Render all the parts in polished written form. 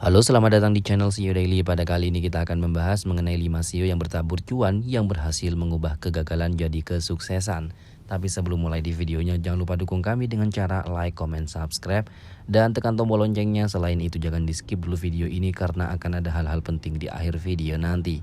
Halo, selamat datang di channel CEO Daily. Pada kali ini kita akan membahas mengenai 5 CEO yang bertabur cuan yang berhasil mengubah kegagalan jadi kesuksesan. Tapi sebelum mulai di videonya, jangan lupa dukung kami dengan cara like, comment, subscribe, dan tekan tombol loncengnya. Selain itu jangan di skip dulu video ini karena akan ada hal-hal penting di akhir video nanti.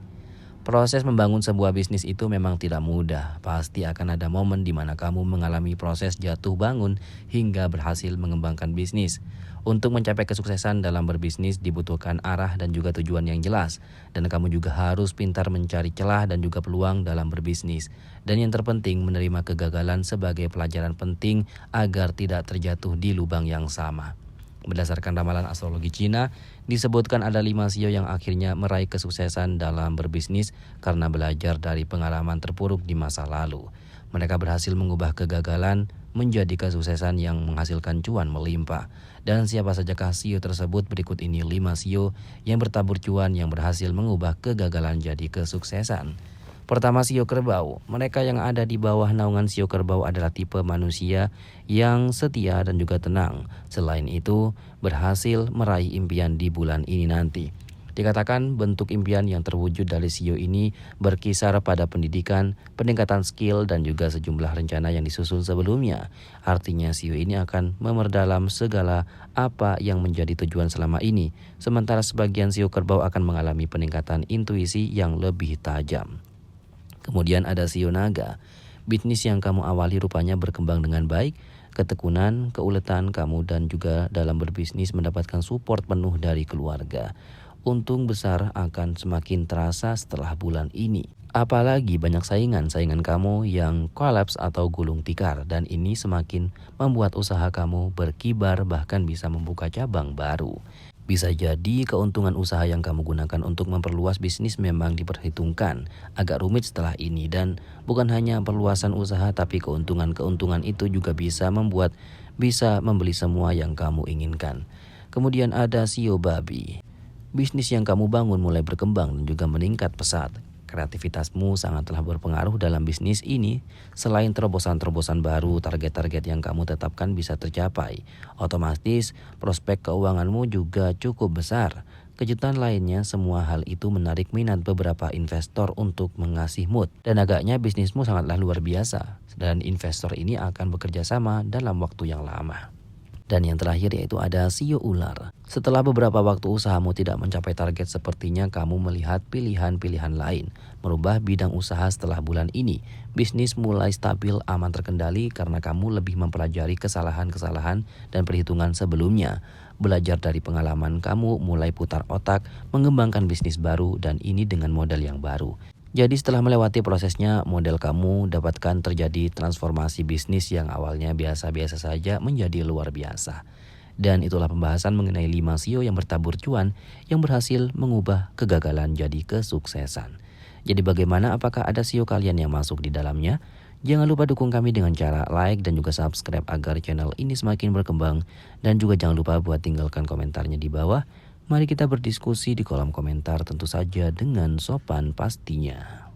Proses membangun sebuah bisnis itu memang tidak mudah. Pasti akan ada momen di mana kamu mengalami proses jatuh bangun hingga berhasil mengembangkan bisnis. Untuk mencapai kesuksesan dalam berbisnis dibutuhkan arah dan juga tujuan yang jelas. Dan kamu juga harus pintar mencari celah dan juga peluang dalam berbisnis. Dan yang terpenting menerima kegagalan sebagai pelajaran penting agar tidak terjatuh di lubang yang sama. Berdasarkan ramalan astrologi Cina, disebutkan ada 5 CEO yang akhirnya meraih kesuksesan dalam berbisnis karena belajar dari pengalaman terpuruk di masa lalu. Mereka berhasil mengubah kegagalan menjadi kesuksesan yang menghasilkan cuan melimpah. Dan siapa sajakah CEO tersebut? Berikut ini 5 CEO yang bertabur cuan yang berhasil mengubah kegagalan jadi kesuksesan. Pertama, CEO kerbau. Mereka yang ada di bawah naungan CEO kerbau adalah tipe manusia yang setia dan juga tenang. Selain itu, berhasil meraih impian di bulan ini nanti. Dikatakan bentuk impian yang terwujud dari CEO ini berkisar pada pendidikan, peningkatan skill, dan juga sejumlah rencana yang disusun sebelumnya. Artinya CEO ini akan memperdalam segala apa yang menjadi tujuan selama ini. Sementara sebagian CEO kerbau akan mengalami peningkatan intuisi yang lebih tajam. Kemudian ada CEO naga. Bisnis yang kamu awali rupanya berkembang dengan baik. Ketekunan, keuletan kamu dan juga dalam berbisnis mendapatkan support penuh dari keluarga. Untung besar akan semakin terasa setelah bulan ini. Apalagi banyak saingan kamu yang kolaps atau gulung tikar, dan ini semakin membuat usaha kamu berkibar bahkan bisa membuka cabang baru. Bisa jadi keuntungan usaha yang kamu gunakan untuk memperluas bisnis memang diperhitungkan agak rumit setelah ini, dan bukan hanya perluasan usaha tapi keuntungan itu juga bisa membeli semua yang kamu inginkan. Kemudian ada CEO babi. Bisnis yang kamu bangun mulai berkembang dan juga meningkat pesat. Kreativitasmu sangatlah berpengaruh dalam bisnis ini. Selain terobosan-terobosan baru, target-target yang kamu tetapkan bisa tercapai. Otomatis, prospek keuanganmu juga cukup besar. Kejutan lainnya, semua hal itu menarik minat beberapa investor untuk mengasih mood. Dan agaknya bisnismu sangatlah luar biasa. Dan investor ini akan bekerja sama dalam waktu yang lama. Dan yang terakhir yaitu ada CEO ular. Setelah beberapa waktu usahamu tidak mencapai target, sepertinya kamu melihat pilihan-pilihan lain. Merubah bidang usaha setelah bulan ini. Bisnis mulai stabil, aman terkendali karena kamu lebih mempelajari kesalahan-kesalahan dan perhitungan sebelumnya. Belajar dari pengalaman kamu, mulai putar otak, mengembangkan bisnis baru, dan ini dengan modal yang baru. Jadi setelah melewati prosesnya, model kamu dapatkan terjadi transformasi bisnis yang awalnya biasa-biasa saja menjadi luar biasa. Dan itulah pembahasan mengenai 5 CEO yang bertabur cuan yang berhasil mengubah kegagalan jadi kesuksesan. Jadi bagaimana, apakah ada CEO kalian yang masuk di dalamnya? Jangan lupa dukung kami dengan cara like dan juga subscribe agar channel ini semakin berkembang. Dan juga jangan lupa buat tinggalkan komentarnya di bawah. Mari kita berdiskusi di kolom komentar, tentu saja dengan sopan pastinya.